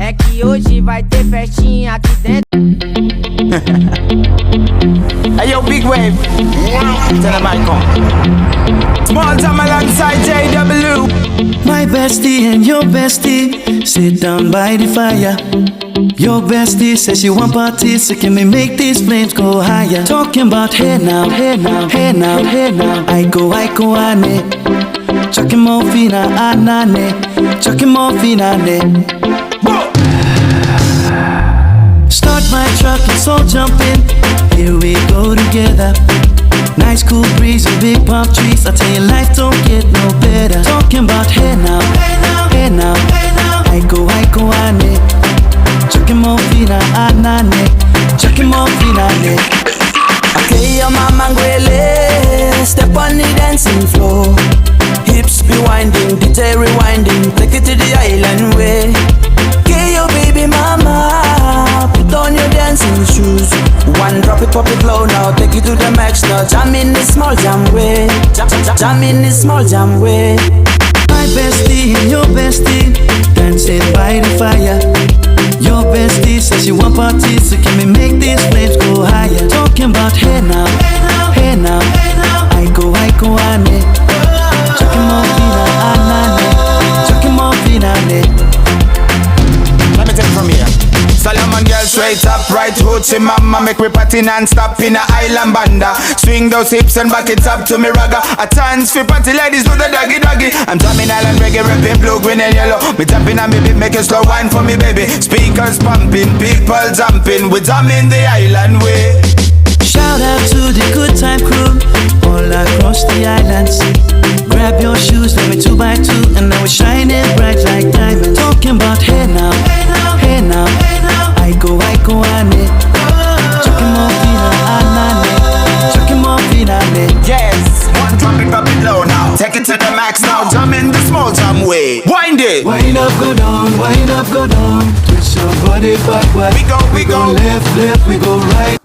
É que hoje vai ter festinha aqui dentro. Hey yo, big wave. Tell them I come. Small time alongside JW. My bestie and your bestie sit down by the fire. Your bestie says she want parties, so can we make these flames go higher? Talking about hey now, hey now, hey now, hey now. I go, ane. Chucking more fina, anane. Chucking more fina, ne. Start my truck, let's all jump in. Here we go together. Nice cool breeze and big palm trees. I tell you, life don't get no better. Talking about hey now, hey now, hey now, hey now. I go, ane. Chucking more fina, anane. Chucking more fina, ne. Okay, your mama ngwele, step on the dancing floor. Hips be winding, DJ rewinding, take it to the island way. Okay, your baby mama, put on your dancing shoes. One drop it, pop it low now, take it to the max now. Jam in this small jam way, jam in this small jam way. My bestie and your bestie dancing by the fire. Your bestie says she want parties, so can we make these flames go higher? Talking about hey now, hey now, hey now, hey now. I go, ane. Chucking more fina, anane. Chucking more fina, ne. Let me take it from here. Solomon girl straight up, right hoochie mama. Make me party non-stop in a island banda. Swing those hips and back it up to me ragga. A chance for party ladies do the doggy doggy. I'm drumming island reggae, rapping blue, green and yellow. Me tapping on me beat, make a slow wine for me baby. Speakers pumping, people jumping. We drumming the island way. Shout out to the good time crew all across the islands. Grab your shoes, let me 2x2, and now we're shining bright like diamonds. Talking about hey now, hey now, hey now, hey now. I go, ane. Chucking more fina, anane. Chucking more fina, ne. Yes, one drop it low now. Take it to the max now. Jump in the small jam way. Wind it. Wind up, go down, wind up, go down. Twist your body backward. We go. Left, we go right.